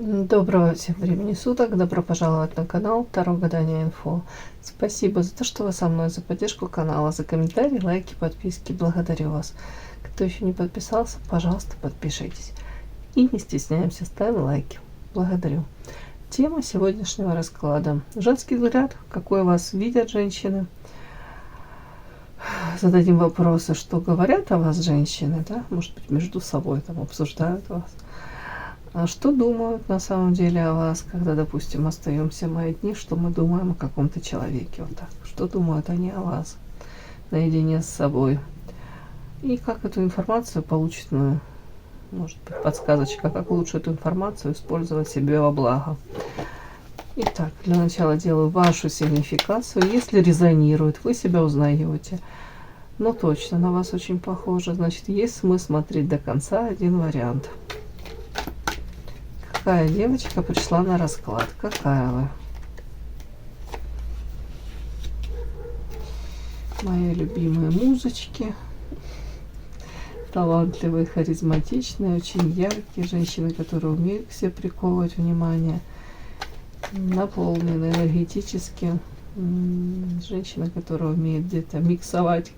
Доброго всем времени суток, добро пожаловать на канал Таро Гадание Инфо. Спасибо за то, что вы со мной, за поддержку канала, за комментарии, лайки, подписки. Благодарю вас. Кто еще не подписался, пожалуйста, подпишитесь. И не стесняемся, ставим лайки. Благодарю. Тема сегодняшнего расклада. Женский взгляд, какой вас видят женщины. Зададим вопросы, что говорят о вас женщины, да? Может быть, между собой там обсуждают вас. А что думают на самом деле о вас, когда, допустим, остаемся мы одни, что мы думаем о каком-то человеке, вот так. Что думают они о вас наедине с собой. И как эту информацию получить, ну, может быть, подсказочка, как лучше эту информацию использовать себе во благо. Итак, для начала делаю вашу сигнификацию. Если резонирует, вы себя узнаете. Ну, точно, на вас очень похоже. Значит, есть смысл смотреть до конца один вариант. Какая девочка пришла на расклад? Какая вы? Мои любимые музычки. Талантливые, харизматичные, очень яркие. Женщины, которые умеют к себе приковывать внимание. Наполнены энергетически. Женщины, которые умеют где-то миксовать,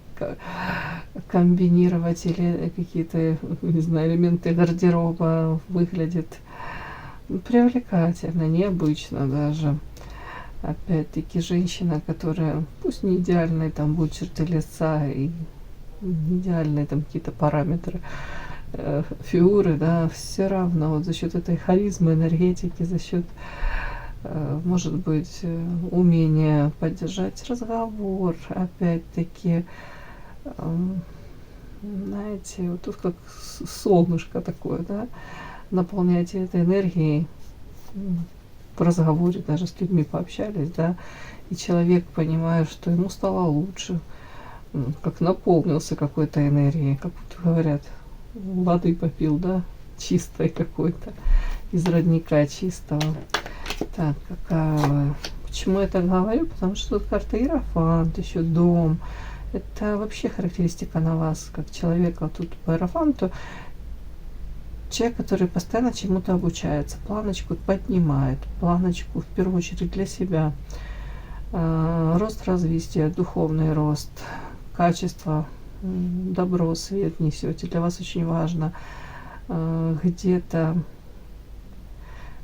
комбинировать или какие-то, не знаю, элементы гардероба, выглядит привлекательно, необычно даже. Опять-таки женщина, которая, пусть не идеальные там будут черты лица и не идеальные там какие-то параметры фигуры, да, все равно вот за счет этой харизмы, энергетики, за счет, может быть, умения поддержать разговор, опять-таки, знаете, вот тут как солнышко такое, да, наполняйте этой энергией в разговоре, даже с людьми пообщались, да, и человек, понимая, что ему стало лучше, как наполнился какой-то энергией, как вот говорят, воды попил, да, чистой какой-то, из родника чистого. Так, какая... Почему я так говорю? Потому что тут карта Иерофант, еще дом. Это вообще характеристика на вас, как человека. Тут по Иерофанту человек, который постоянно чему-то обучается, планочку поднимает, планочку в первую очередь для себя. Рост, развитие, духовный рост, качество, добро, свет несете. Для вас очень важно где-то,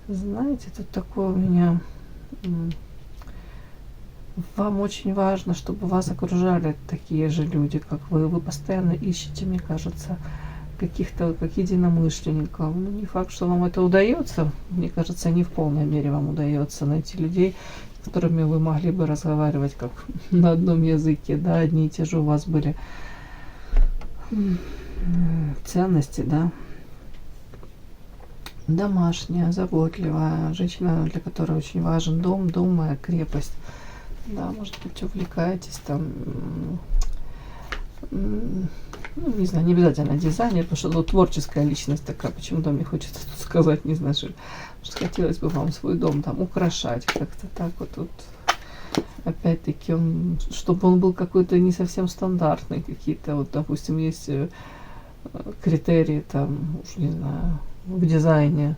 знаете, тут такое у меня... Вам очень важно, чтобы вас окружали такие же люди, как вы. Вы постоянно ищете, мне кажется, каких-то как единомышленников. Ну, не факт, что вам это удается. Мне кажется, не в полной мере вам удается найти людей, с которыми вы могли бы разговаривать как на одном языке. Да, одни и те же у вас были ценности, да. Домашняя, заботливая, женщина, для которой очень важен дом, моя крепость. Да, может быть, увлекаетесь там, ну, не знаю, не обязательно дизайнер, потому что творческая личность такая, почему-то мне хочется тут сказать, не знаю, что хотелось бы вам свой дом там украшать, как-то так вот, опять-таки, чтобы он был какой-то не совсем стандартный, какие-то, вот, допустим, есть критерии там, уж не знаю, в дизайне,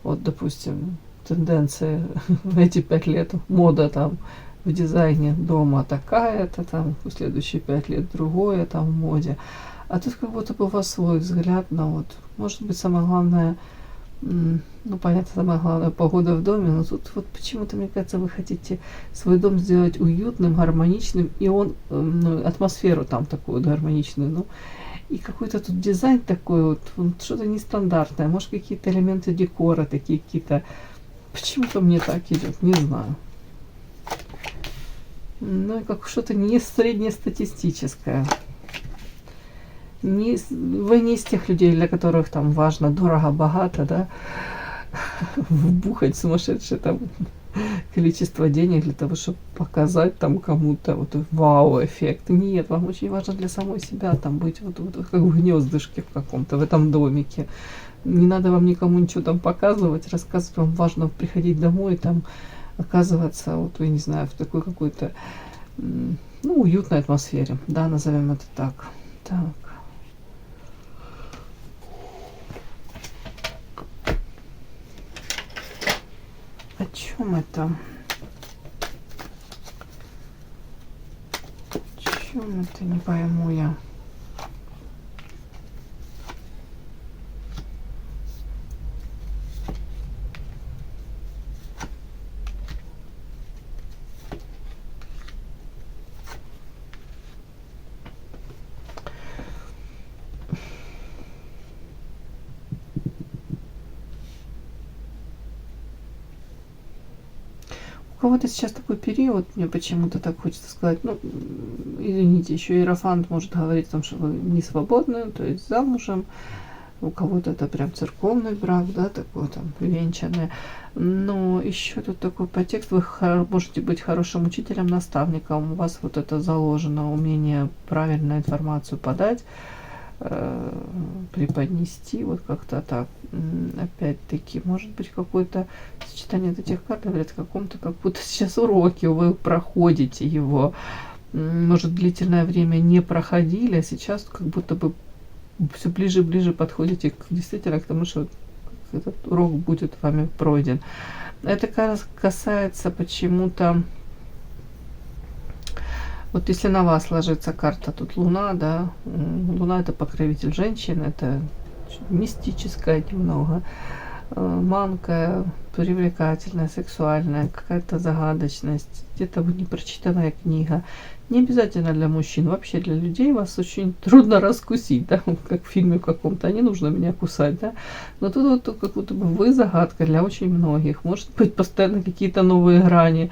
вот, допустим, тенденции в эти 5 лет, мода там, в дизайне дома такая-то, там, в следующие 5 лет другое, там, в моде. А тут как будто бы у вас свой взгляд на вот, может быть, самое главное, ну, понятно, самое главное, погода в доме, но тут вот почему-то, мне кажется, вы хотите свой дом сделать уютным, гармоничным, и он, ну, атмосферу там такую вот гармоничную, ну, и какой-то тут дизайн такой вот что-то нестандартное, может, какие-то элементы декора такие какие-то, почему-то мне так идет, не знаю. Ну, и как что-то не среднестатистическое. Вы не из тех людей, для которых там важно дорого, богато, да, вбухать сумасшедшее там количество денег для того, чтобы показать там кому-то вот вау-эффект. Нет, вам очень важно для самой себя там быть вот как в гнездышке в каком-то, в этом домике. Не надо вам никому ничего там показывать, рассказывать. Вам важно приходить домой, там оказываться, вот, я не знаю, в такой какой-то, ну, уютной атмосфере, да, назовем это так. Так. чем это? Чем это, не пойму я. У кого-то сейчас такой период, мне почему-то так хочется сказать, ну, извините, еще иерофант может говорить о том, что вы не свободны, то есть замужем, у кого-то это прям церковный брак, да, такой там венчанный, но еще тут такой подтекст, вы можете быть хорошим учителем, наставником, у вас вот это заложено, умение правильную информацию подать, преподнести, вот как-то так. Опять-таки, может быть, какое-то сочетание этих карт говорит о каком-то, как будто сейчас уроки, вы проходите его, может, длительное время не проходили, а сейчас как будто бы все ближе и ближе подходите действительно к тому, что этот урок будет вами пройден. Это касается почему-то, вот если на вас ложится карта, тут Луна, да, Луна это покровитель женщин, это мистическая немного, манкая, привлекательная, сексуальная, какая-то загадочность, где-то непрочитанная книга. Не обязательно для мужчин, вообще для людей вас очень трудно раскусить, да, как в фильме каком-то, не нужно меня кусать, да, но тут вот как будто бы вы загадка для очень многих, может быть, постоянно какие-то новые грани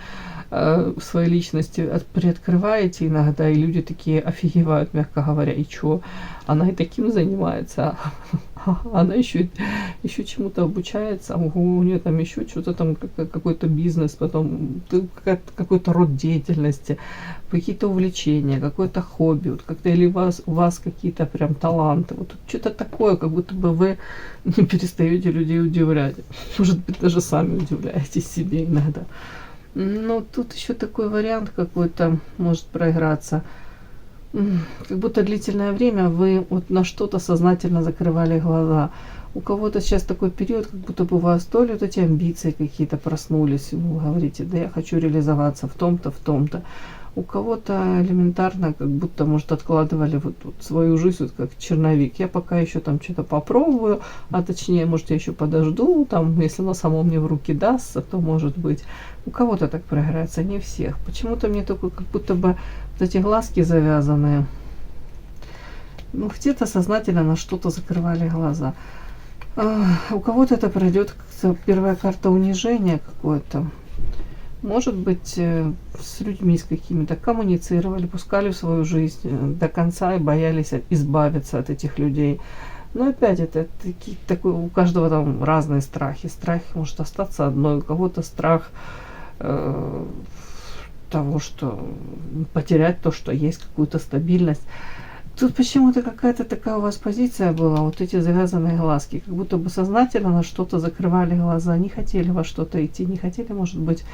в своей личности приоткрываете иногда, и люди такие офигевают, мягко говоря, и чё, она и таким занимается, она еще чему-то обучается, у нее там еще что-то там, какой-то бизнес, потом какой-то род деятельности, какие-то увлечения, какое-то хобби, вот как-то или у вас какие-то прям таланты, вот что-то такое, как будто бы вы не перестаете людей удивлять, может быть, даже сами удивляетесь себе иногда. Но тут еще такой вариант какой-то может проиграться. Как будто длительное время вы вот на что-то сознательно закрывали глаза. У кого-то сейчас такой период, как будто бы у вас то ли вот эти амбиции какие-то проснулись. Вы говорите, да я хочу реализоваться в том-то, в том-то. У кого-то элементарно, как будто, может, откладывали вот свою жизнь, вот как черновик. Я пока еще там что-то попробую, а точнее, может, я еще подожду, там, если оно само мне в руки дастся, то может быть. У кого-то так проиграется, не всех. Почему-то мне только как будто бы вот эти глазки завязанные. Ну, где-то сознательно на что-то закрывали глаза. У кого-то это пройдет как первая карта унижения какое-то. Может быть, с людьми, с какими-то коммуницировали, пускали в свою жизнь до конца и боялись избавиться от этих людей. Но опять это такой, у каждого там разные страхи. Страх может остаться одной, у кого-то страх того, что потерять то, что есть, какую-то стабильность. Тут почему-то какая-то такая у вас позиция была, вот эти завязанные глазки, как будто бы сознательно на что-то закрывали глаза, не хотели во что-то идти, не хотели, может быть,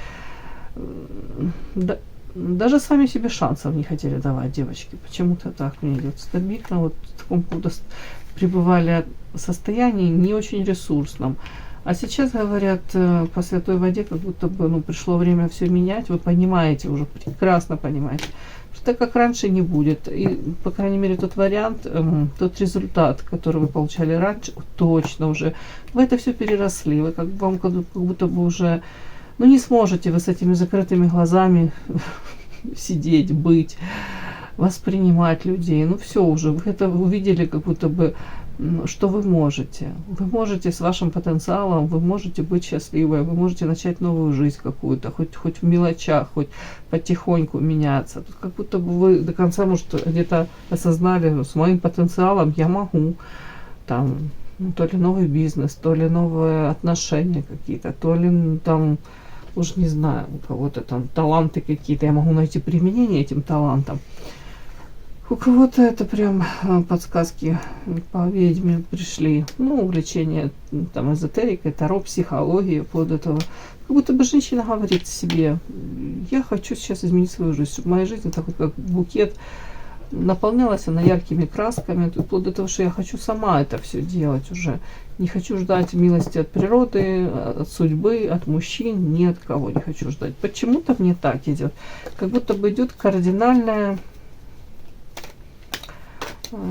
даже сами себе шансов не хотели давать, девочки. Почему-то так мне идет стабильно, вот в таком пребывали состоянии не очень ресурсном. А сейчас говорят по святой воде, как будто бы пришло время все менять. Вы понимаете, уже прекрасно понимаете, что так как раньше не будет. И, по крайней мере, тот вариант, тот результат, который вы получали раньше, точно уже. Вы это все переросли. Вы как будто бы уже не сможете вы с этими закрытыми глазами сидеть, быть, воспринимать людей. Все уже. Вы это увидели, как будто бы что вы можете. Вы можете с вашим потенциалом, вы можете быть счастливой, вы можете начать новую жизнь какую-то, хоть в мелочах, хоть потихоньку меняться. Тут как будто бы вы до конца, может, где-то осознали, с моим потенциалом я могу там, то ли новый бизнес, то ли новые отношения какие-то, то ли там, уж не знаю, у кого-то там таланты какие-то, я могу найти применение этим талантам. У кого-то это прям подсказки по ведьме пришли. Увлечение там эзотерикой, таро, психологией, вплоть до этого. Как будто бы женщина говорит себе, я хочу сейчас изменить свою жизнь, чтобы моя жизнь это как букет наполнялась она яркими красками, вплоть до того, что я хочу сама это все делать уже. Не хочу ждать милости от природы, от судьбы, от мужчин, ни от кого не хочу ждать. Почему-то мне так идет. Как будто бы идет кардинальное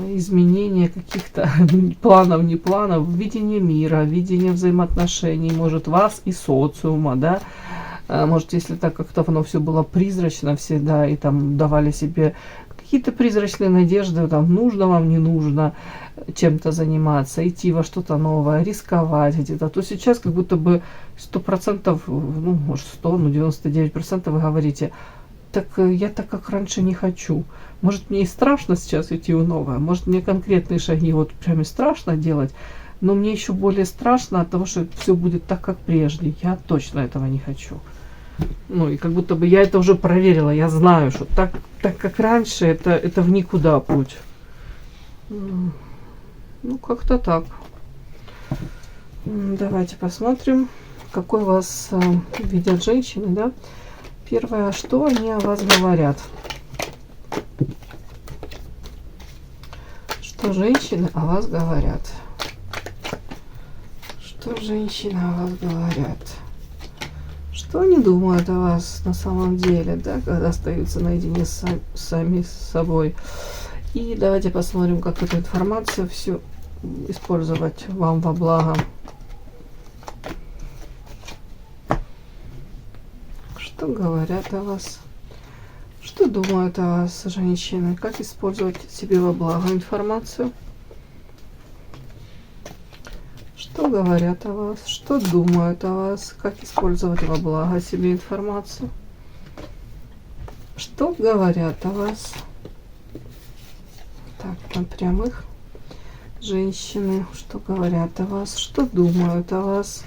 изменение каких-то планов, не планов, видение мира, видение взаимоотношений, может, вас и социума, да. Может, если так как-то оно все было призрачно всегда, и там давали себе какие-то призрачные надежды, там, нужно вам, не нужно чем-то заниматься, идти во что-то новое, рисковать где-то, то сейчас как будто бы 100%, ну, может, 100, ну, 99% вы говорите, так я так, как раньше, не хочу. Может, мне и страшно сейчас идти в новое, может, мне конкретные шаги вот прям и страшно делать, но мне еще более страшно от того, что все будет так, как прежде. Я точно этого не хочу. Ну, и как будто бы я это уже проверила, я знаю, что так как раньше, это в никуда путь. Ну, как-то так. Давайте посмотрим, какой вас видят женщины, да. Первое, что они о вас говорят. Что женщины о вас говорят. Что женщины о вас говорят. Что они думают о вас на самом деле, да, когда остаются наедине сами с собой. И давайте посмотрим, как эту информацию всю использовать вам во благо. Что говорят о вас? Что думают о вас женщины? Как использовать себе во благо информацию? Что говорят о вас? Что думают о вас? Как использовать во благо себе информацию? Что говорят о вас? Так, на прямых. Женщины, что говорят о вас? Что думают о вас?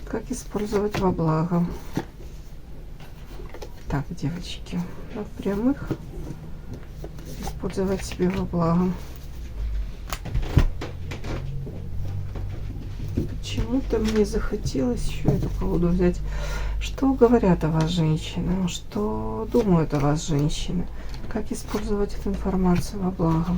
Как использовать во благо? Так, девочки, на прямых. Использовать себе во благо. Почему-то мне захотелось еще эту колоду взять. Что говорят о вас женщины? Что думают о вас женщины? Как использовать эту информацию во благо?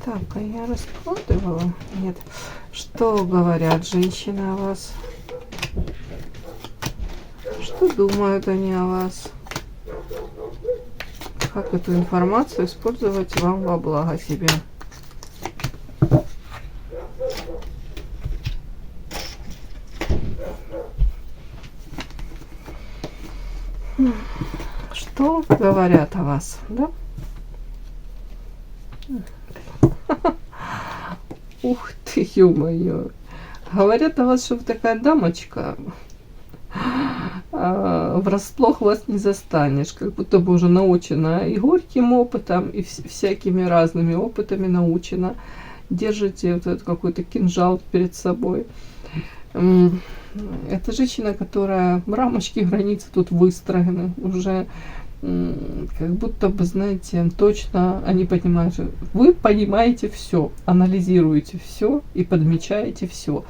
Так, а я раскладывала? Нет. Что говорят женщины о вас? Что думают они о вас? Как эту информацию использовать вам во благо себе? Что говорят о вас, да? Ух ты, ё-моё. Говорят о вас, что вы такая дамочка. Врасплох вас не застанешь, как будто бы уже научена и горьким опытом, и всякими разными опытами научена. Держите вот этот какой-то кинжал перед собой. Это женщина, которая рамочки, границы тут выстроены уже, как будто бы, знаете, точно они понимают, что вы понимаете все, анализируете все и подмечаете все.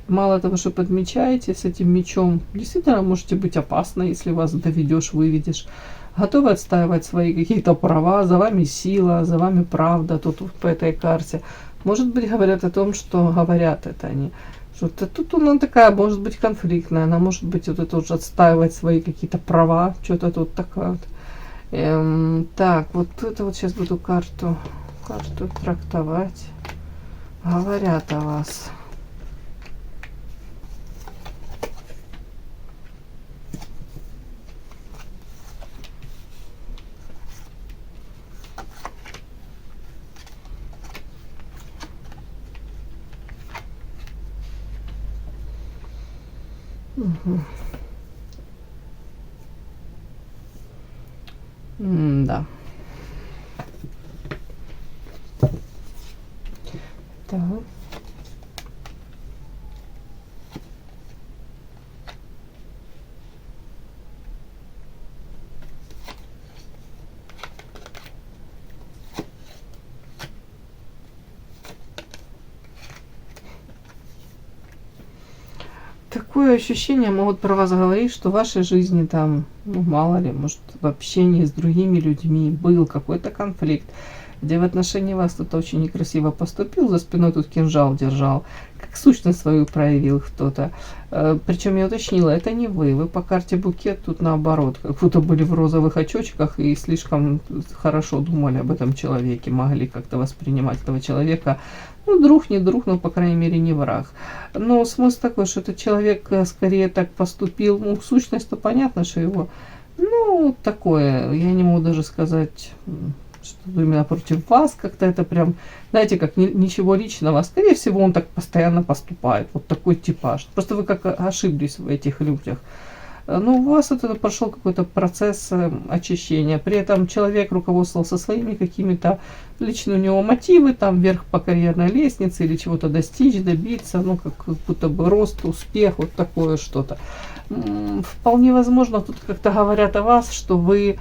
Мало того, что подмечаете, с этим мечом действительно можете быть опасно, если вас доведешь, выведешь. Готовы отстаивать свои какие-то права, за вами сила, за вами правда, тут по этой карте. Может быть, говорят о том, что говорят это они. Что-то тут она такая, может быть, конфликтная, она может быть вот это уже отстаивать свои какие-то права, что-то тут такое вот. Так, вот это вот сейчас буду карту трактовать. Говорят о вас. Угу. Да. Так. Так такое ощущение могут про вас говорить, что в вашей жизни там, ну, мало ли, может, в общении с другими людьми был какой-то конфликт, где в отношении вас кто-то очень некрасиво поступил, за спиной тут кинжал держал, как сущность свою проявил кто-то. Причем я уточнила, это не вы по карте букет, тут наоборот, как будто были в розовых очочках и слишком хорошо думали об этом человеке, могли как-то воспринимать этого человека, ну, друг, не друг, но, по крайней мере, не враг. Но смысл такой, что этот человек скорее так поступил, ну, сущность-то понятно, что его, ну, такое, я не могу даже сказать, что именно против вас, как-то это прям, знаете, как ничего личного. Скорее всего, он так постоянно поступает. Вот такой типаж. Просто вы как ошиблись в этих людях. Но у вас это прошел какой-то процесс очищения. При этом человек руководствовался своими какими-то личными у него мотивы, там вверх по карьерной лестнице или чего-то достичь, добиться, ну, как будто бы рост, успех, вот такое что-то. Вполне возможно, тут как-то говорят о вас, что вы...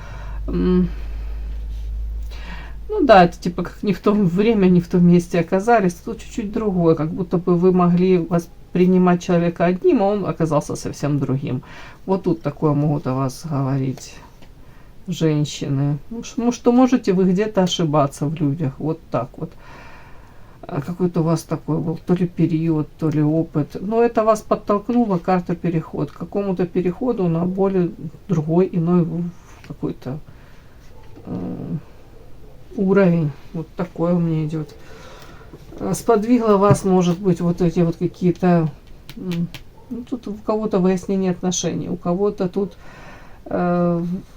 Ну да, это типа как не в том время, не в том месте оказались, тут чуть-чуть другое, как будто бы вы могли воспринимать человека одним, а он оказался совсем другим. Вот тут такое могут о вас говорить женщины. Ну, что можете вы где-то ошибаться в людях, вот так вот. Какой-то у вас такой был то ли период, то ли опыт. Но это вас подтолкнуло, карта переход, к какому-то переходу на более другой, иной какой-то... уровень. Вот такое у меня идет. Сподвигло вас, может быть, вот эти вот какие-то... Ну, тут у кого-то выяснение отношений, у кого-то тут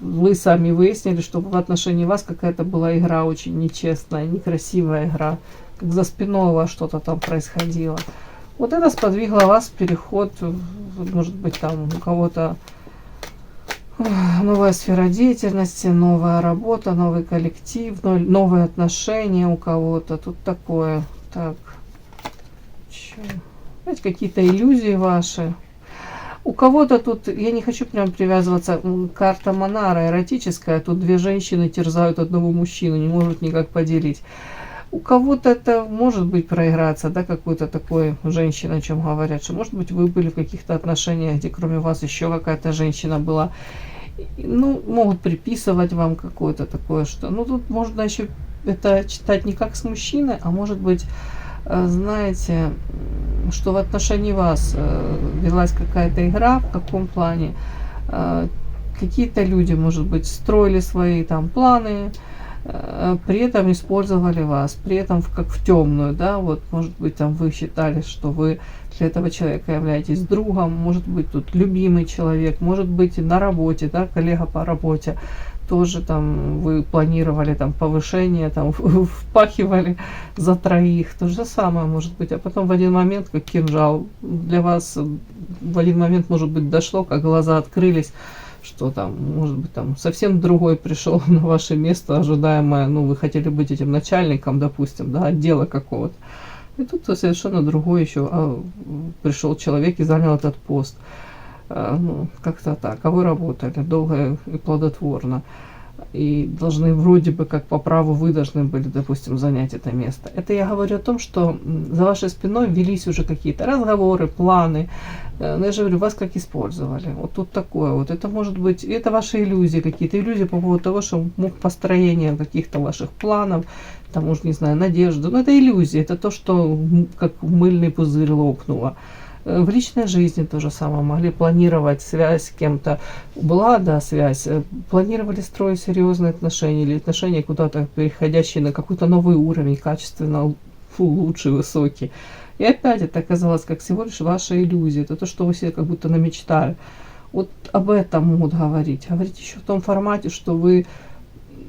вы сами выяснили, что в отношении вас какая-то была игра очень нечестная, некрасивая игра, как за спиной у вас что-то там происходило. Вот это сподвигло вас в переход, может быть, там у кого-то новая сфера деятельности, новая работа, новый коллектив, новые отношения у кого-то. Тут такое. Так. Знаете, какие-то иллюзии ваши. У кого-то тут, я не хочу прям привязываться, карта Монара эротическая, тут две женщины терзают одного мужчину, не могут никак поделить. У кого-то это может быть проиграться, да, какой-то такой женщина, о чем говорят, что может быть вы были в каких-то отношениях, где кроме вас еще какая-то женщина была. Ну, могут приписывать вам какое-то такое, что... Ну, тут можно еще это читать не как с мужчиной, а может быть, знаете, что в отношении вас велась какая-то игра, в каком плане. Какие-то люди, может быть, строили свои там планы, при этом использовали вас, при этом как в темную, да, вот, может быть, там вы считали, что вы для этого человека являетесь другом, может быть, тут любимый человек, может быть, на работе, да, коллега по работе, тоже там вы планировали там повышение, там впахивали за троих, то же самое может быть, а потом в один момент, как кинжал, для вас в один момент, может быть, дошло, как глаза открылись, что там, может быть, там совсем другой пришел на ваше место ожидаемое, ну, вы хотели быть этим начальником, допустим, да, отдела какого-то. И тут совершенно другой еще пришел человек и занял этот пост. Ну, как-то так. А вы работали долго и плодотворно. И должны вроде бы как по праву вы должны были, допустим, занять это место. Это я говорю о том, что за вашей спиной велись уже какие-то разговоры, планы. Но я же говорю, вас как использовали. Вот тут такое вот. Это может быть, это ваши иллюзии, какие-то иллюзии по поводу того, что построение каких-то ваших планов, там уж не знаю, надежды. Но это иллюзии, это то, что как мыльный пузырь лопнуло. В личной жизни то же самое. Могли планировать связь с кем-то. Была, да, связь. Планировали строить серьезные отношения или отношения куда-то переходящие на какой-то новый уровень, качественно лучший, высокий. И опять это оказалось как всего лишь ваша иллюзия. Это то, что вы себе как будто намечтали. Вот об этом могут говорить. Говорить еще в том формате, что вы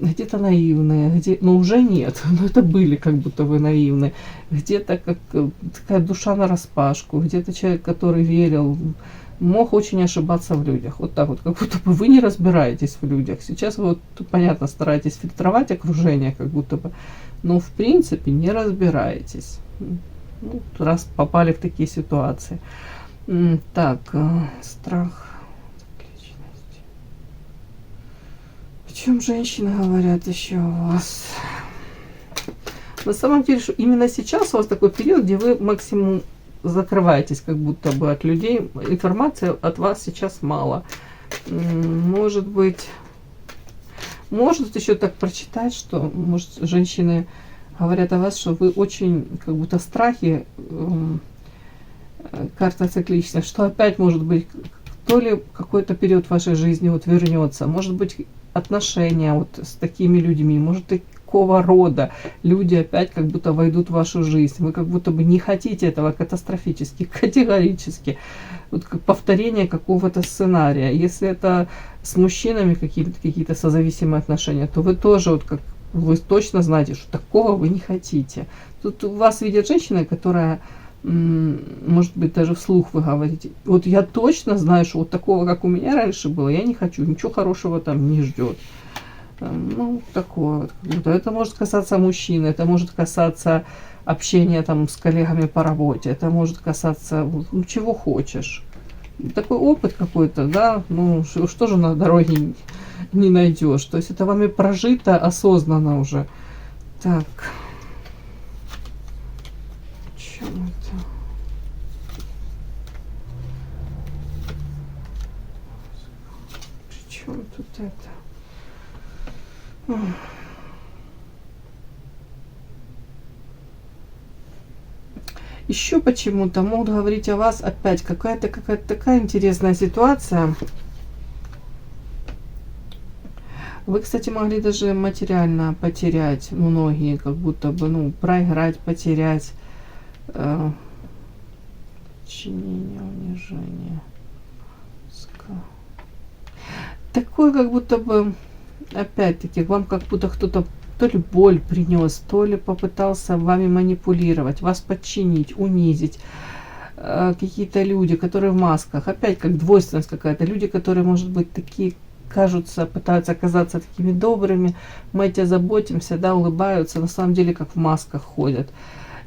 где-то наивные, но уже нет, но это были как будто вы наивные, где-то как такая душа нараспашку, где-то человек, который верил, мог очень ошибаться в людях, вот так вот, как будто бы вы не разбираетесь в людях. Сейчас вы, вот, понятно, стараетесь фильтровать окружение, как будто бы, но в принципе не разбираетесь, ну, раз попали в такие ситуации. Так, страх. О чем женщины говорят еще у вас? На самом деле, что именно сейчас у вас такой период, где вы максимум закрываетесь как будто бы от людей. Информации от вас сейчас мало. Может быть, может еще так прочитать, что, может, женщины говорят о вас, что вы очень как будто в страхе, карта цикличная, что опять может быть, то ли какой-то период вашей жизни вот вернется, может быть, отношения вот с такими людьми, может, такого рода люди опять как будто войдут в вашу жизнь, вы как будто бы не хотите этого катастрофически, категорически, вот как повторение какого-то сценария. Если это с мужчинами какие-то созависимые отношения, то вы тоже вот как вы точно знаете, что такого вы не хотите. Тут у вас видят женщина, которая, может быть, даже вслух вы говорите, вот я точно знаю, что вот такого, как у меня раньше было, я не хочу, ничего хорошего там не ждет. Ну, такое вот. Это может касаться мужчин, это может касаться общения там с коллегами по работе, это может касаться, ну, чего хочешь. Такой опыт какой-то, да, ну, что же на дороге не найдешь. То есть это вами прожито осознанно уже. Так. Чем это? Причем тут это? Еще почему-то могут говорить о вас опять какая-то такая интересная ситуация. Вы, кстати, могли даже материально потерять, многие, как будто бы, ну, проиграть, потерять. Подчинение, унижение. Такое, как будто бы, опять-таки, вам как будто кто-то то ли боль принес, то ли попытался вами манипулировать, вас подчинить, унизить. Какие-то люди, которые в масках, опять как двойственность какая-то, люди, которые, может быть, такие кажутся, пытаются оказаться такими добрыми, мы о тебе заботимся, да, улыбаются, на самом деле как в масках ходят.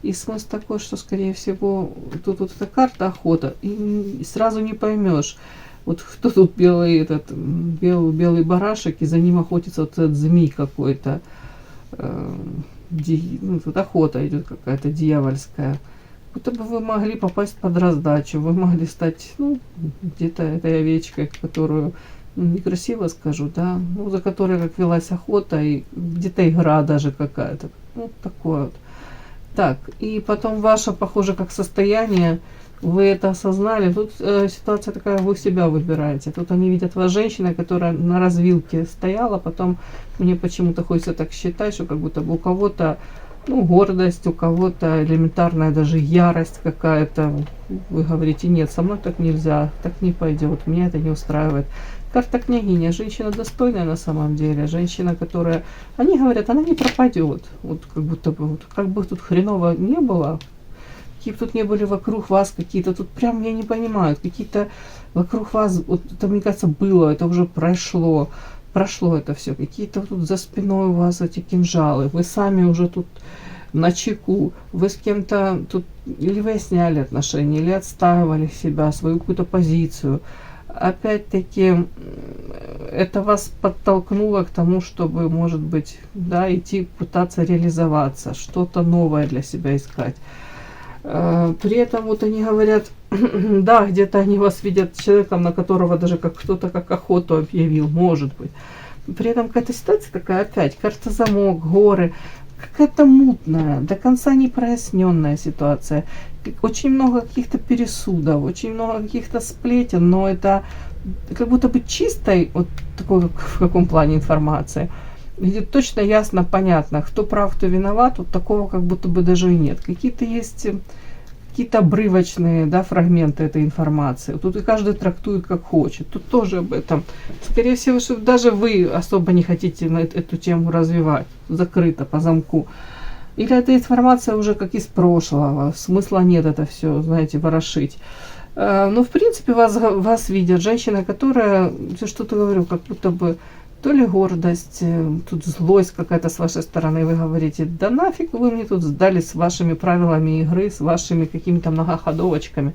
И смысл такой, что, скорее всего, тут вот эта карта охота, и сразу не поймешь, вот кто тут белый, белый барашек, и за ним охотится вот этот змей какой-то. Ну, тут охота идет какая-то дьявольская. Будто бы вы могли попасть под раздачу, вы могли стать, ну, где-то этой овечкой, которую, ну, некрасиво скажу, да, ну, за которой как велась охота, и где-то игра даже какая-то, ну, такое вот. Так, и потом ваше, похоже, как состояние, вы это осознали, тут ситуация такая, вы себя выбираете. Тут они видят вас женщина, которая на развилке стояла, потом мне почему-то хочется так считать, что как будто бы у кого-то, ну, гордость, у кого-то элементарная даже ярость какая-то. Вы говорите, нет, со мной так нельзя, так не пойдет, меня это не устраивает. Карта княгиня, женщина достойная на самом деле, женщина, которая, они говорят, она не пропадет. Вот как будто бы, вот, как бы тут хреново не было, какие бы тут не были вокруг вас какие-то, тут прям я не понимаю, какие-то вокруг вас, вот это, мне кажется, было, это уже прошло это все, какие-то тут за спиной у вас эти кинжалы, вы сами уже тут на чеку, вы с кем-то тут или выясняли отношения, или отстаивали себя, свою какую-то позицию. Опять-таки, это вас подтолкнуло к тому, чтобы, может быть, да, идти пытаться реализоваться, что-то новое для себя искать. При этом вот они говорят, да, где-то они вас видят человеком, на которого даже как кто-то как охоту объявил, может быть. При этом какая-то ситуация такая, опять, карта замок, горы, какая-то мутная, до конца не проясненная ситуация. Очень много каких-то пересудов, очень много каких-то сплетен, но это как будто бы чистой, вот такой, в каком плане информация, где точно ясно, понятно, кто прав, кто виноват, вот такого как будто бы даже и нет. Какие-то есть какие-то обрывочные, да, фрагменты этой информации. Тут и каждый трактует как хочет. Тут тоже об этом. Скорее всего, что даже вы особо не хотите эту тему развивать. Закрыто по замку. Или эта информация уже как из прошлого. Смысла нет это все, знаете, ворошить. Но в принципе вас видят. Женщина, которая, все что-то говорю, как будто бы то ли гордость, тут злость какая-то с вашей стороны, вы говорите, да нафиг вы мне тут сдали с вашими правилами игры, с вашими какими-то многоходовочками.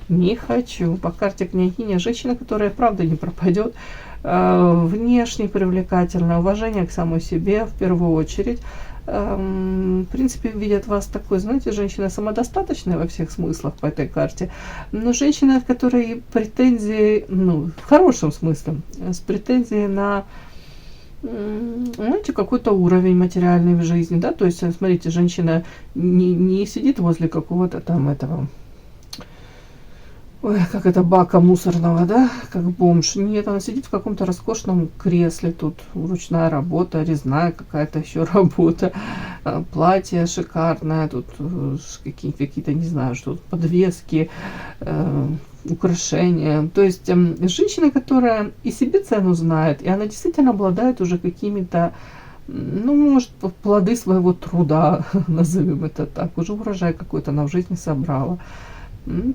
Не хочу. По карте княгиня, женщина, которая правда не пропадет, внешне привлекательная, уважение к самой себе в первую очередь. В принципе, видят вас такой, знаете, женщина самодостаточная во всех смыслах по этой карте, но женщина, в которой претензии, ну, в хорошем смысле, с претензией на, знаете, какой-то уровень материальный в жизни, да, то есть, смотрите, женщина не сидит возле какого-то там этого, ой, как это, бака мусорного, да, как бомж. Нет, она сидит в каком-то роскошном кресле, тут ручная работа, резная какая-то еще работа, платье шикарное, тут какие-то, не знаю, что тут, подвески, украшения. То есть женщина, которая и себе цену знает, и она действительно обладает уже какими-то, ну, может, плоды своего труда, назовем это так, уже урожай какой-то она в жизни собрала.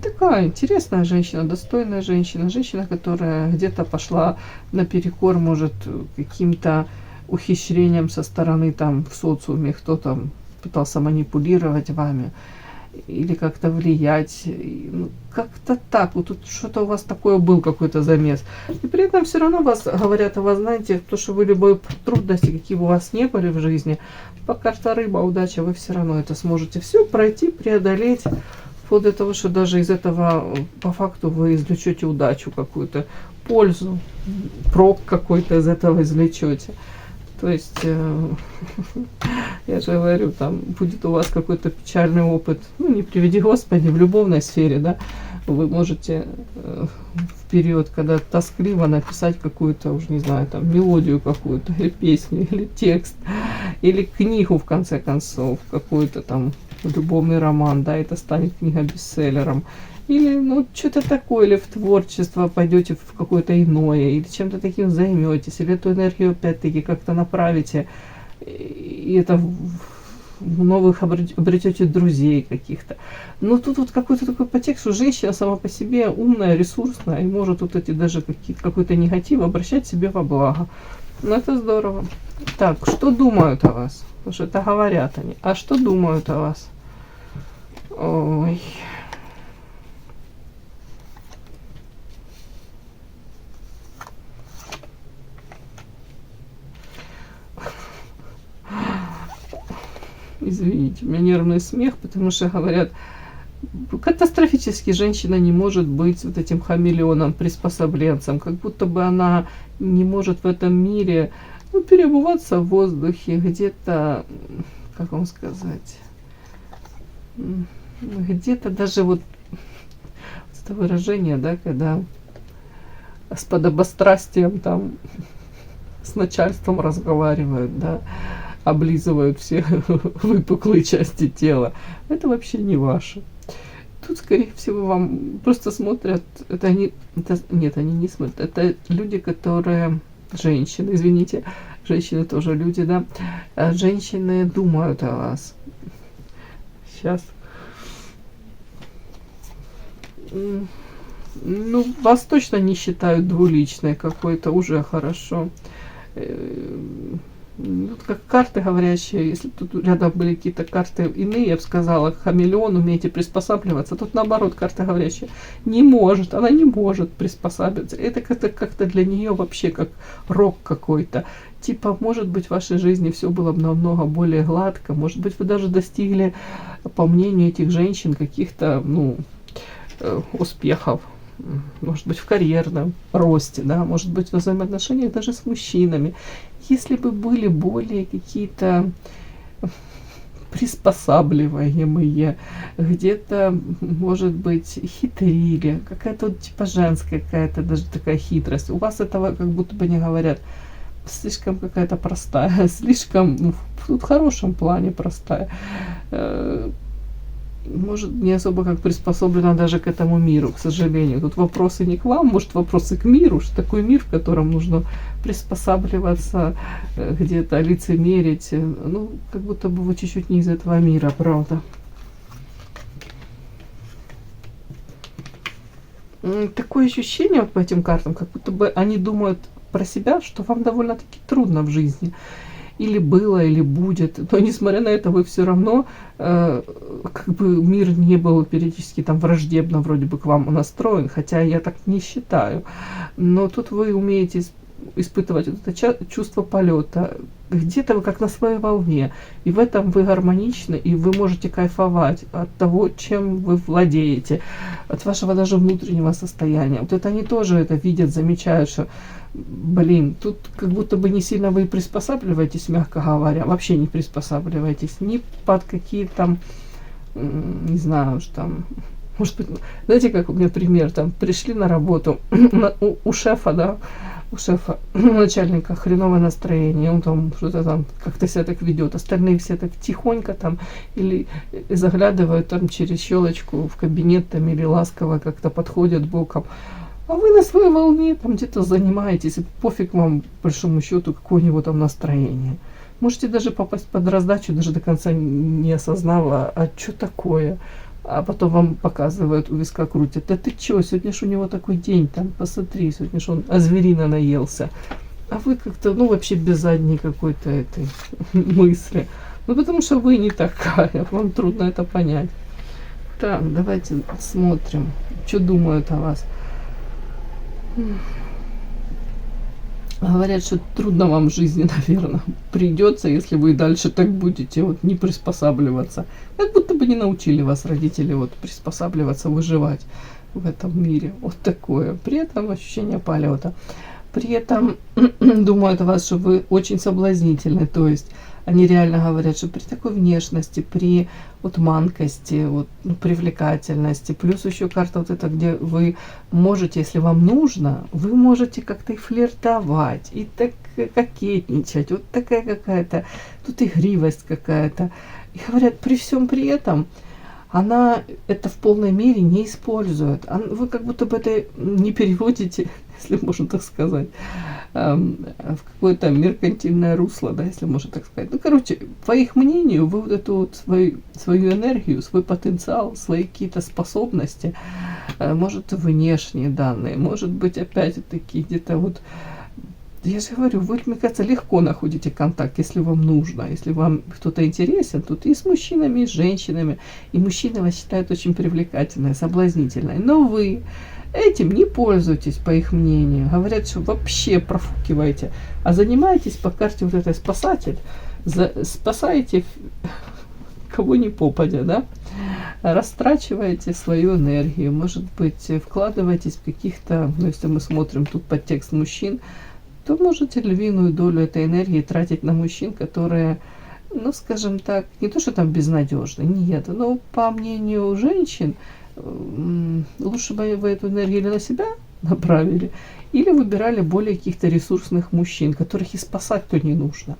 Такая интересная женщина, достойная женщина, женщина, которая где-то пошла наперекор, может, каким-то ухищрением со стороны там в социуме, кто-то пытался манипулировать вами или как-то влиять, ну, как-то так, вот тут что-то у вас такое был какой-то замес. И при этом все равно вас говорят о вас, знаете, то, что вы любые трудности, какие бы у вас не были в жизни, по карте рыба, удача, вы все равно это сможете все пройти, преодолеть. Вплоть до того, что даже из этого по факту вы извлечете удачу какую-то, пользу, прок какой-то из этого извлечете. То есть, я же говорю, там будет у вас какой-то печальный опыт, ну не приведи Господи, в любовной сфере, да, вы можете в период, когда тоскливо, написать какую-то, уже не знаю, там мелодию какую-то, или песню, или текст, или книгу, в конце концов, какую-то там любовный роман, да, это станет книга-бестселлером. Или, ну, что-то такое, или в творчество пойдете в какое-то иное, или чем-то таким займетесь, или эту энергию опять-таки как-то направите, и это в новых обретете друзей каких-то. Но тут вот какой-то такой подтекст, что женщина сама по себе умная, ресурсная, и может вот эти даже какой-то негатив обращать себе во благо. Ну, это здорово. Так, что думают о вас? Потому что это говорят они. А что думают о вас? Ой. Извините, у меня нервный смех, потому что говорят, катастрофически женщина не может быть вот этим хамелеоном, приспособленцем, как будто бы она не может в этом мире, ну, переобуваться в воздухе, где-то, как вам сказать, где-то даже вот это выражение, да, когда с подобострастием там с начальством разговаривают, да, облизывают все выпуклые части тела. Это вообще не ваше. Тут, скорее всего, вам просто смотрят, это они, это, нет, они не смотрят, это люди, которые, женщины, извините, женщины тоже люди, да, женщины думают о вас. Сейчас. Ну, вас точно не считают двуличной какой-то, уже хорошо. Вот как карты говорящие, если тут рядом были какие-то карты иные, я бы сказала, хамелеон, умеете приспосабливаться. Тут наоборот, карта говорящая не может, она не может приспосабиться. Это как-то для нее вообще как рок какой-то. Типа, может быть, в вашей жизни все было бы намного более гладко, может быть, вы даже достигли, по мнению этих женщин, каких-то, ну, успехов. Может быть, в карьерном росте, да, может быть, в взаимоотношениях даже с мужчинами. Если бы были более какие-то приспосабливаемые, где-то, может быть, хитрили, какая-то вот, типа женская какая-то даже такая хитрость. У вас этого как будто бы не говорят. Слишком какая-то простая, слишком, ну, в хорошем плане простая. Может, не особо как приспособлена даже к этому миру, к сожалению. Тут вопросы не к вам, может, вопросы к миру, что такой мир, в котором нужно приспосабливаться, где-то лицемерить. Ну, как будто бы вы чуть-чуть не из этого мира, правда. Такое ощущение вот по этим картам, как будто бы они думают про себя, что вам довольно-таки трудно в жизни. Или было, или будет. Но несмотря на это, вы все равно, как бы мир не был периодически там враждебно вроде бы к вам настроен, хотя я так не считаю. Но тут вы умеете испытывать вот это чувство полета. Где-то вы как на своей волне, и в этом вы гармоничны, и вы можете кайфовать от того, чем вы владеете, от вашего даже внутреннего состояния. Вот это они тоже это видят, замечают, что, блин, тут как будто бы не сильно вы приспосабливаетесь, мягко говоря, вообще не приспосабливаетесь ни под какие там, не знаю, что там, может быть, знаете, как у меня пример, там, пришли на работу, у шефа, да, у шефа, начальника хреновое настроение, он там что-то там как-то себя так ведет, остальные все так тихонько там или заглядывают там через щелочку в кабинет там или ласково как-то подходят боком, а вы на своей волне там где-то занимаетесь, и пофиг вам, по большому счету, какое у него там настроение. Можете даже попасть под раздачу, даже до конца не осознав, а что такое. А потом вам показывают, у виска крутят. Да ты чё, сегодня ж у него такой день, там, посмотри, сегодня ж он зверина наелся. А вы как-то, ну, вообще без задней какой-то этой мысли. Ну, потому что вы не такая, вам трудно это понять. Так, давайте смотрим, что думают о вас. Говорят, что трудно вам в жизни, наверное, придется, если вы и дальше так будете вот не приспосабливаться. Как будто бы не научили вас родители вот приспосабливаться, выживать в этом мире. Вот такое. При этом ощущение полета. При этом думают о вас, что вы очень соблазнительны. То есть они реально говорят, что при такой внешности, при вот манкости, вот, ну, привлекательности, плюс еще карта вот эта, где вы можете, если вам нужно, вы можете как-то и флиртовать, и так кокетничать, вот такая какая-то, тут игривость какая-то. И говорят, при всем при этом она это в полной мере не использует. Вы как будто бы это не переводите, если можно так сказать, в какое-то меркантильное русло, да, если можно так сказать. Ну, короче, по их мнению, вы вот эту вот свою энергию, свой потенциал, свои какие-то способности, может, внешние данные, может быть, опять-таки, где-то вот, я же говорю, вы, мне кажется, легко находите контакт, если вам нужно, если вам кто-то интересен, тут и с мужчинами, и с женщинами, и мужчины вас считают очень привлекательной, соблазнительной, но вы этим не пользуйтесь, по их мнению. Говорят, что вообще профукиваете, а занимаетесь по карте вот этой спасатель, спасаете кого ни попадя, да, растрачиваете свою энергию, может быть, вкладываетесь в каких-то, ну, если мы смотрим тут подтекст мужчин, то можете львиную долю этой энергии тратить на мужчин, которые, ну, скажем так, не то, что там безнадежны, нет, но по мнению женщин, лучше бы вы эту энергию или на себя направили, или выбирали более каких-то ресурсных мужчин, которых и спасать-то не нужно.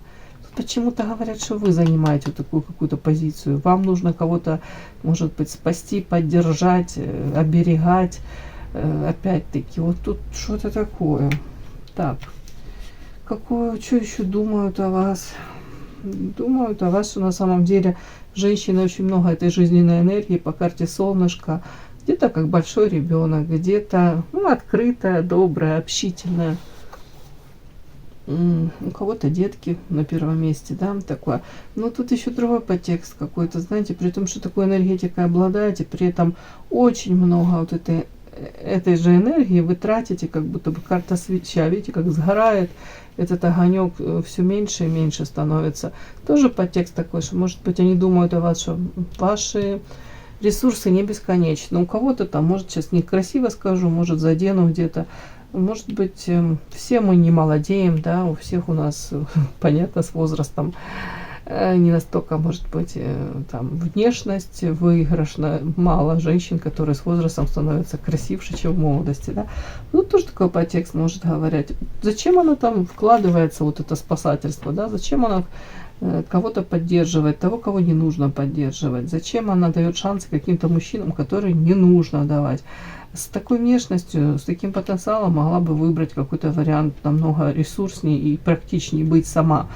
Почему-то говорят, что вы занимаете вот такую какую-то позицию. Вам нужно кого-то, может быть, спасти, поддержать, оберегать. Опять-таки, вот тут что-то такое. Так, что еще думают о вас? Думают о вас, что на самом деле женщины очень много этой жизненной энергии по карте солнышко. Где-то как большой ребенок, где-то, ну, открытая, добрая, общительная. У кого-то детки на первом месте, да, такое. Но тут еще другой подтекст какой-то, знаете, при том, что такой энергетикой обладаете, при этом очень много вот этой же энергии вы тратите, как будто бы карта свеча, видите, как сгорает этот огонек, все меньше и меньше становится. Тоже подтекст такой, что, может быть, они думают о вас, что ваши ресурсы не бесконечны. У кого-то там, может, сейчас некрасиво скажу, может, задену где-то. Может быть, все мы не молодеем, да, у всех у нас, понятно, с возрастом не настолько, может быть, там, внешность выигрышна, мало женщин, которые с возрастом становятся красивше, чем в молодости, да. Ну, тоже такой подтекст может говорить. Зачем она там вкладывается, вот это спасательство, да, зачем она кого-то поддерживает, того, кого не нужно поддерживать, зачем она дает шансы каким-то мужчинам, которые не нужно давать. С такой внешностью, с таким потенциалом могла бы выбрать какой-то вариант намного ресурснее и практичнее быть сама.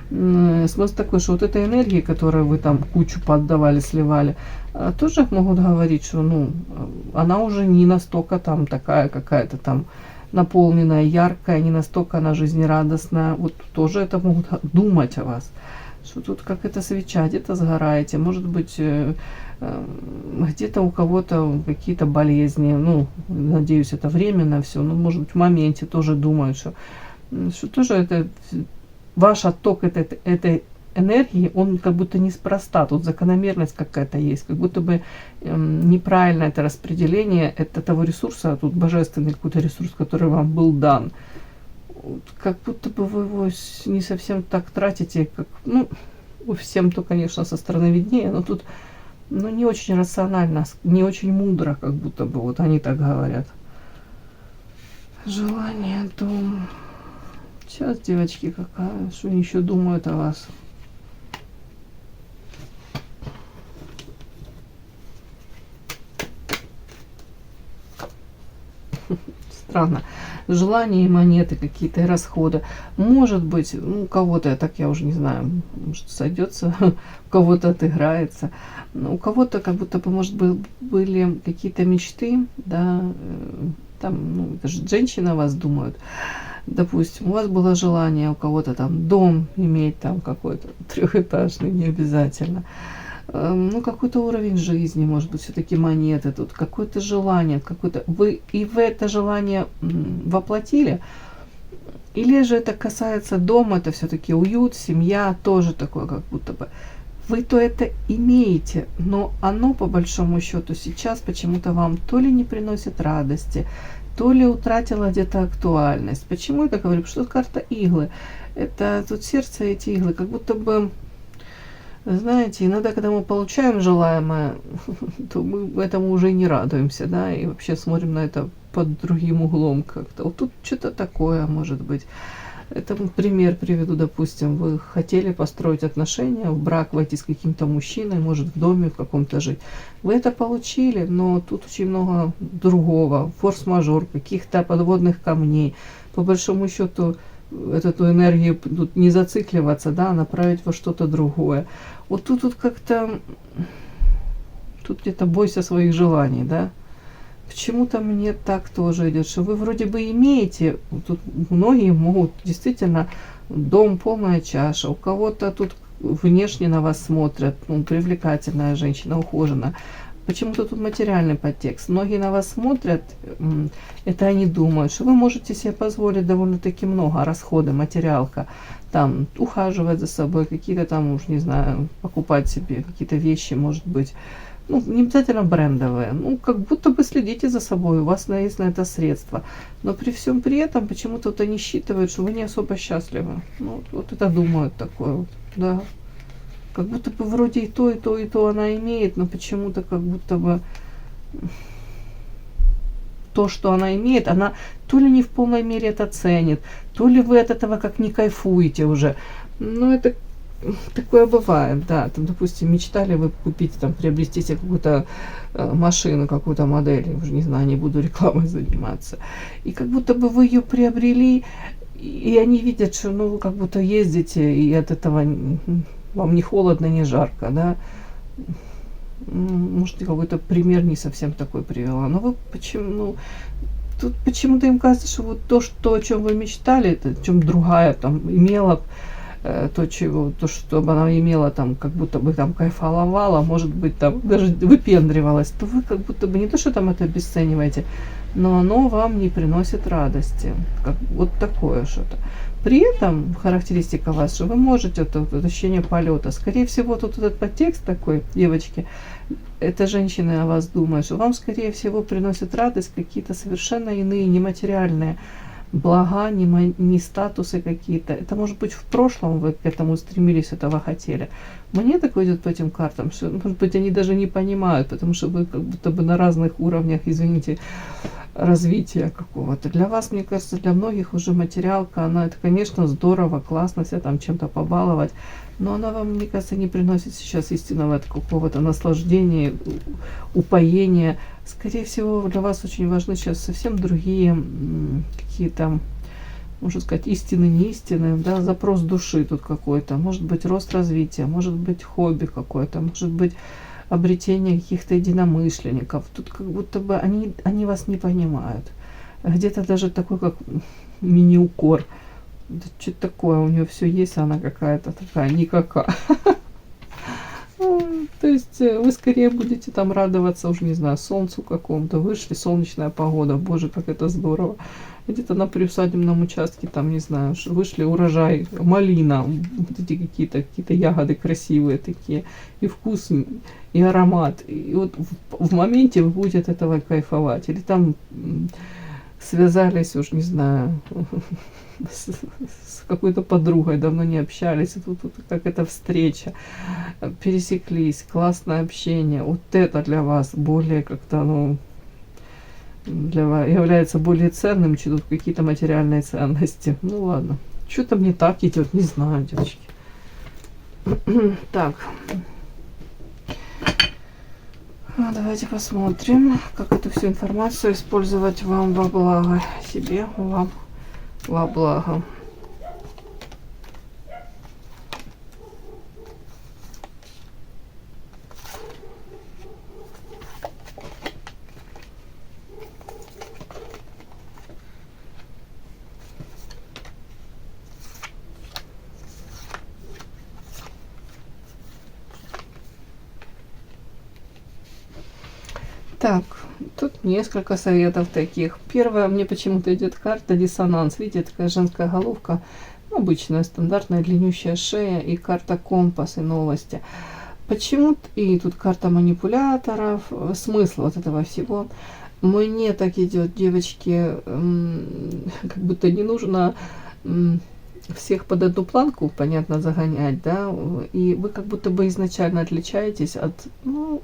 Смысл такой, что вот эта энергия, которую вы там кучу поддавали, сливали, тоже могут говорить, что, ну, она уже не настолько там такая какая-то там наполненная, яркая, не настолько она жизнерадостная. Вот тоже это могут думать о вас, что тут как это свеча, где-то сгораете, может быть, где-то у кого-то какие-то болезни, ну, надеюсь, это временно все, но, может быть, в моменте тоже думают, что Что тоже это ваш отток этой энергии, он как будто неспроста, тут закономерность какая-то есть, как будто бы неправильно это распределение того ресурса, тут божественный какой-то ресурс, который вам был дан. Вот, как будто бы вы его не совсем так тратите, как, ну, всем то, конечно, со стороны виднее, но тут, ну, не очень рационально, не очень мудро, как будто бы, вот они так говорят. Желание, дом. Сейчас, девочки, какая, что они еще думают о вас. Странно. Желания и монеты какие-то, и расходы. Может быть, ну, у кого-то, так я уже не знаю, может, сойдется, у кого-то отыграется. У кого-то как будто бы, может быть, были какие-то мечты, да, там, ну, это же женщины о вас думают. Допустим, у вас было желание у кого-то там дом иметь, там какой-то трехэтажный, не обязательно. Ну, какой-то уровень жизни, может быть, все-таки монеты тут, какое-то желание, какое-то... Вы это желание воплотили? Или же это касается дома, это все-таки уют, семья, тоже такое, как будто бы... Вы то это имеете, но оно, по большому счету, сейчас почему-то вам то ли не приносит радости, то ли утратила где-то актуальность. Почему я так говорю? Потому что карта иглы. Это тут сердце, эти иглы, как будто бы... Знаете, иногда, когда мы получаем желаемое, то мы этому уже не радуемся, да, и вообще смотрим на это под другим углом как-то. Вот тут что-то такое может быть. Это пример приведу, допустим, вы хотели построить отношения, в брак войти с каким-то мужчиной, может, в доме в каком-то жить. Вы это получили, но тут очень много другого, форс-мажор, каких-то подводных камней. По большому счету, эту энергию тут не зацикливаться, да, направить во что-то другое. Вот тут как-то, тут где-то бойся своих желаний, да. Почему-то мне так тоже идет, что вы вроде бы имеете, тут многие могут действительно дом, полная чаша, у кого-то тут внешне на вас смотрят, ну, привлекательная женщина, ухоженная. Почему-то тут материальный подтекст. Многие на вас смотрят, это они думают, что вы можете себе позволить довольно-таки много, расходы, материалка, там, ухаживать за собой, какие-то там, уж не знаю, покупать себе какие-то вещи, может быть, ну, не обязательно брендовые, ну, как будто бы следите за собой, у вас есть на это средства. Но при всем при этом почему-то вот они считывают, что вы не особо счастливы. Ну, вот это думают такое вот, да. Как будто бы вроде и то, и то, и то она имеет, но почему-то как будто бы то, что она имеет, она то ли не в полной мере это ценит, то ли вы от этого как не кайфуете уже. Ну, это такое бывает, да. Там, допустим, мечтали вы купить, там, приобрести себе какую-то машину, какую-то модель, я уже не знаю, не буду рекламой заниматься. И как будто бы вы ее приобрели, и они видят, что, ну, вы как будто ездите, и от этого вам не холодно, не жарко, да. Может, какой-то пример не совсем такой привела. Но вы почему, ну, тут почему-то им кажется, что вот то, о чем вы мечтали, это о чем другая там имела, то, что она имела там, как будто бы там кайфовала, может быть, там даже выпендривалась, то вы как будто бы не то, что там это обесцениваете, но оно вам не приносит радости. Как, вот такое что-то. При этом характеристика вас, что вы можете, это ощущение полета. Скорее всего, тут этот подтекст такой, девочки, эта женщина о вас думает, что вам, скорее всего, приносит радость какие-то совершенно иные, нематериальные блага, не статусы какие-то. Это может быть в прошлом вы к этому стремились, этого хотели. Мне такое идет по этим картам, что, может быть, они даже не понимают, потому что вы как будто бы на разных уровнях, извините, развития какого-то. Для вас, мне кажется, для многих уже материалка, она, это, конечно, здорово, классно себя там чем-то побаловать, но она вам, мне кажется, не приносит сейчас истинного какого-то наслаждения, упоения. Скорее всего, для вас очень важны сейчас совсем другие какие-то, можно сказать, истины, не истины, да, запрос души тут какой-то, может быть, рост развития, может быть, хобби какое-то, может быть, обретение каких-то единомышленников. Тут как будто бы они вас не понимают. Где-то даже такой, как мини-укор. Да, что-то такое, у нее все есть, а она какая-то такая никакая. То есть вы скорее будете там радоваться, уж не знаю, солнцу какому-то. Вышли, солнечная погода, боже, как это здорово. Где-то на приусадебном участке, там, не знаю, вышли, урожай, малина, вот эти какие-то ягоды красивые такие, и вкус, и аромат. И вот в моменте вы будете от этого кайфовать. Или там связались, уж не знаю, с какой-то подругой, давно не общались, тут как эта встреча, пересеклись, классное общение. Вот это для вас более как-то, ну, для вас является более ценным, чем тут какие-то материальные ценности. Ну ладно, что-то мне так идет, не знаю, девочки. Так, давайте посмотрим, как эту всю информацию использовать вам во благо себе, вам во благо. Так, тут несколько советов таких. Первое, мне почему-то идет карта диссонанс. Видите, такая женская головка, обычная, стандартная, длиннющая шея, и карта компас и новости. Почему-то, и тут карта манипуляторов, смысл вот этого всего. Мне так идет, девочки, как будто не нужно всех под одну планку, понятно, загонять, да, и вы как будто бы изначально отличаетесь от, ну,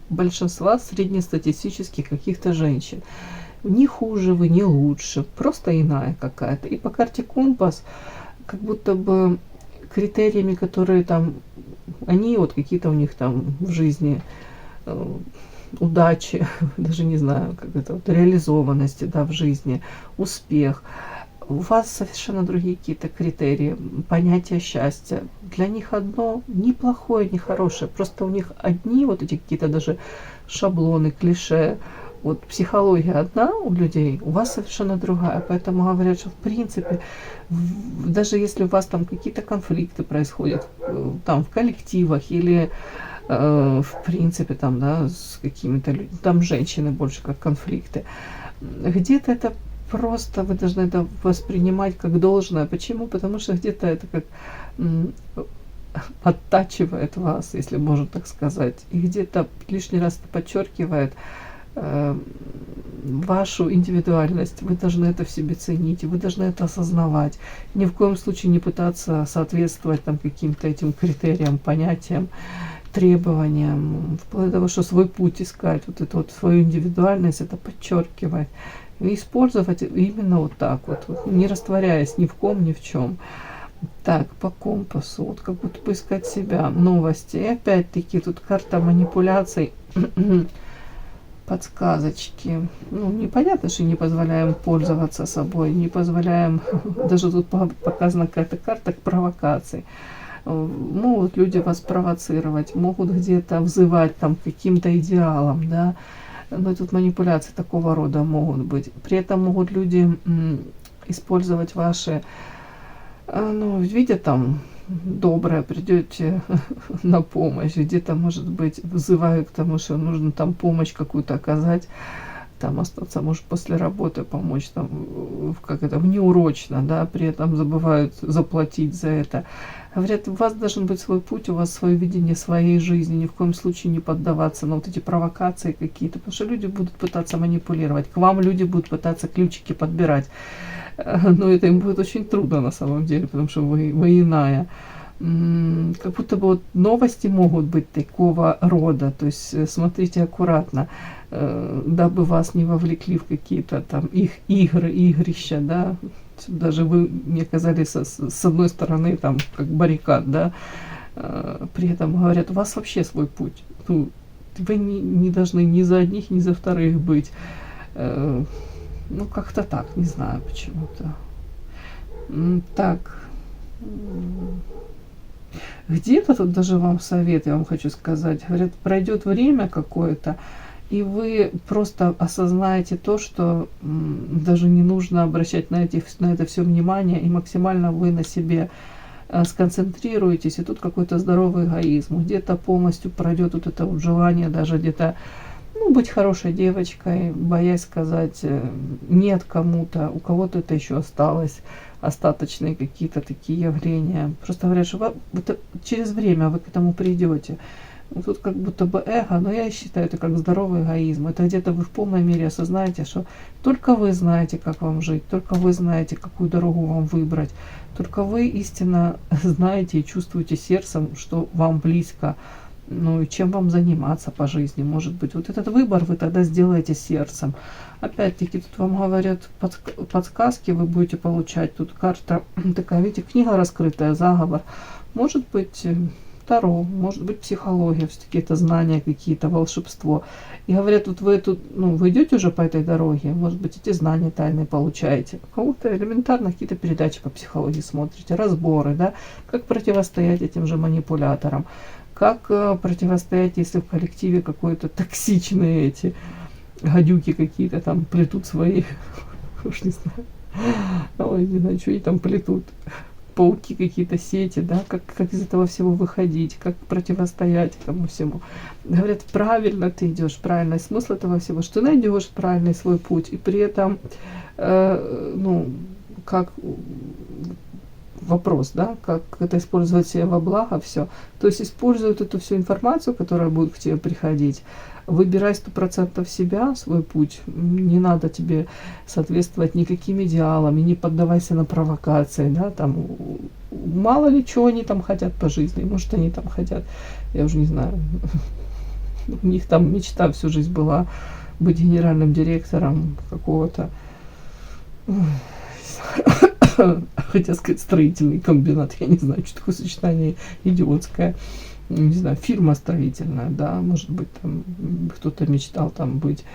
большинства среднестатистических каких-то женщин. Не хуже вы, не лучше, просто иная какая-то. И по карте компас, как будто бы критериями, которые там, они вот какие-то у них там в жизни удачи, даже не знаю, как это, вот, реализованности, да, в жизни, успех. У вас совершенно другие какие-то критерии, понятия счастья. Для них одно, ни плохое, ни хорошее. Просто у них одни вот эти какие-то даже шаблоны, клише. Вот психология одна у людей, у вас совершенно другая. Поэтому говорят, что в принципе, даже если у вас там какие-то конфликты происходят, там в коллективах или в принципе там, да, с какими-то людьми, там женщины больше как конфликты, где-то это просто вы должны это воспринимать как должное. Почему? Потому что где-то это как оттачивает вас, если можно так сказать, и где-то лишний раз подчеркивает вашу индивидуальность. Вы должны это в себе ценить, вы должны это осознавать. Ни в коем случае не пытаться соответствовать там каким-то этим критериям, понятиям, требованиям, вплоть до того, что свой путь искать, вот эту вот свою индивидуальность, это подчеркивать. И использовать именно вот так вот, не растворяясь ни в ком, ни в чем. Так, по компасу, вот как будто бы искать себя, новости. И опять-таки тут карта манипуляций, подсказочки. Ну, непонятно, что не позволяем пользоваться собой, не позволяем, даже тут показана какая-то карта провокаций. Могут люди вас провоцировать, могут где-то взывать там к каким-то идеалам, да. Но тут манипуляции такого рода могут быть. При этом могут люди использовать ваши, ну, видят там доброе, придете на помощь, где-то, может быть, вызывают к тому, что нужно там помощь какую-то оказать, там остаться, может, после работы помочь, там, как это, внеурочно, да, при этом забывают заплатить за это. Говорят, у вас должен быть свой путь, у вас свое видение своей жизни, ни в коем случае не поддаваться на вот эти провокации какие-то, потому что люди будут пытаться манипулировать, к вам люди будут пытаться ключики подбирать, но это им будет очень трудно на самом деле, потому что вы иная. Как будто бы вот новости могут быть такого рода, то есть смотрите аккуратно, дабы вас не вовлекли в какие-то там их игры, игрища, да, даже вы не оказались с одной стороны там как баррикад, да, при этом говорят, у вас вообще свой путь, ну, вы не должны ни за одних, ни за вторых быть, ну как-то так, не знаю почему-то. Так, где-то тут даже вам совет, я вам хочу сказать, говорят, пройдет время какое-то, и вы просто осознаете то, что даже не нужно обращать на это все внимание, и максимально вы на себе сконцентрируетесь, и тут какой-то здоровый эгоизм, где-то полностью пройдет вот это вот желание даже где-то, ну, быть хорошей девочкой, боясь сказать нет кому-то, у кого-то это еще осталось, остаточные какие-то такие явления. Просто говорят, что это через время вы к этому придете. Тут как будто бы эго, но я считаю, это как здоровый эгоизм. Это где-то вы в полной мере осознаете, что только вы знаете, как вам жить, только вы знаете, какую дорогу вам выбрать, только вы истинно знаете и чувствуете сердцем, что вам близко, ну и чем вам заниматься по жизни, может быть. Вот этот выбор вы тогда сделаете сердцем. Опять-таки, тут вам говорят подсказки, вы будете получать. Тут карта такая, видите, книга раскрытая, заговор. Может быть Таро, может быть психология, все-таки это знания какие-то, волшебство. И говорят, вот вы тут, ну, вы идете уже по этой дороге, может быть, эти знания тайные получаете. У кого-то элементарно какие-то передачи по психологии смотрите, разборы, да, как противостоять этим же манипуляторам, как противостоять, если в коллективе какой-то токсичные эти гадюки какие-то там плетут свои, уж не знаю, ой, не знаю, что они там плетут, пауки какие-то, сети, да, как из этого всего выходить, как противостоять этому всему. Говорят, правильно ты идешь, правильный смысл этого всего, что ты найдешь правильный свой путь, и при этом, ну, как вопрос, да, как это использовать себе во благо, все. То есть используют эту всю информацию, которая будет к тебе приходить, выбирай 100% себя, свой путь, не надо тебе соответствовать никаким идеалам, и не поддавайся на провокации, да, там, мало ли чего они там хотят по жизни, может они там хотят, я уже не знаю, у них там мечта всю жизнь была быть генеральным директором какого-то, хотя сказать, строительный комбинат, я не знаю, что такое сочетание идиотское, не знаю, фирма строительная, да, может быть, там кто-то мечтал там быть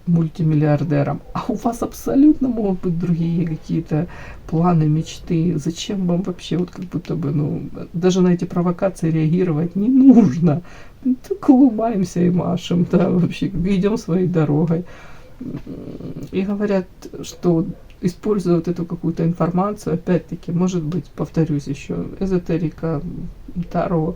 мультимиллиардером, а у вас абсолютно могут быть другие какие-то планы, мечты. Зачем вам вообще вот как будто бы, ну, даже на эти провокации реагировать не нужно. Так улыбаемся и машем, да, вообще идем своей дорогой. И говорят, что используя вот эту какую-то информацию, опять-таки, может быть, повторюсь еще, эзотерика, таро,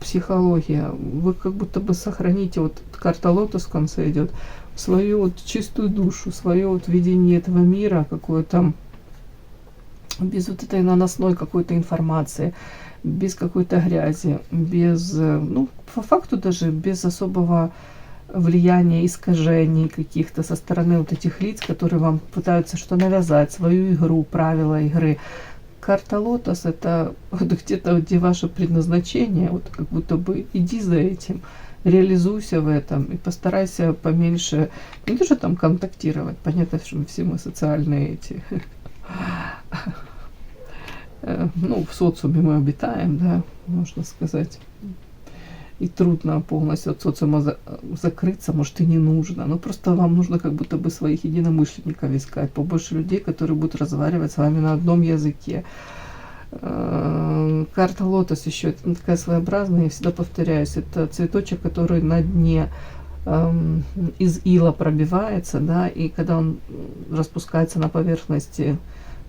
психология, вы как будто бы сохраните, вот карта лотос в конце идет, свою вот чистую душу, свое вот видение этого мира, какое-то, без вот этой наносной какой-то информации, без какой-то грязи, без, ну, по факту даже без особого влияния, искажений каких-то со стороны вот этих лиц, которые вам пытаются что навязать, свою игру, правила игры. Карта лотос — это вот где-то, где ваше предназначение, вот как будто бы иди за этим, реализуйся в этом и постарайся поменьше, не то что там контактировать, понятно, что все мы социальные эти, ну, в социуме мы обитаем, да, можно сказать. И трудно полностью от социума закрыться, может, и не нужно. Но просто вам нужно как будто бы своих единомышленников искать, побольше людей, которые будут разговаривать с вами на одном языке. Карта лотос еще, это такая своеобразная, я всегда повторяюсь, это цветочек, который на дне из ила пробивается, да, и когда он распускается на поверхности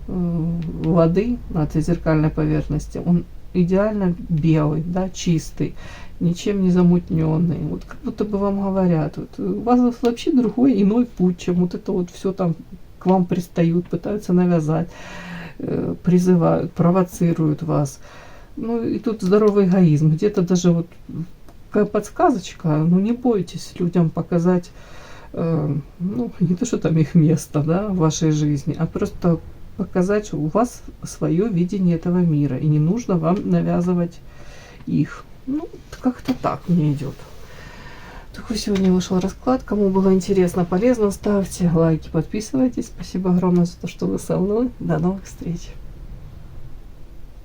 воды, на этой зеркальной поверхности, он идеально белый, да, чистый, ничем не замутненный. Вот как будто бы вам говорят, вот, у вас вообще другой, иной путь, чем вот это вот все там к вам пристают, пытаются навязать, призывают, провоцируют вас. Ну и тут здоровый эгоизм. Где-то даже вот такая подсказочка, ну не бойтесь людям показать, ну не то, что там их место, да, в вашей жизни, а просто показать, что у вас свое видение этого мира, и не нужно вам навязывать их. Ну, как-то так мне идет. Такой сегодня вышел расклад. Кому было интересно, полезно, ставьте лайки, подписывайтесь. Спасибо огромное за то, что вы со мной. До новых встреч.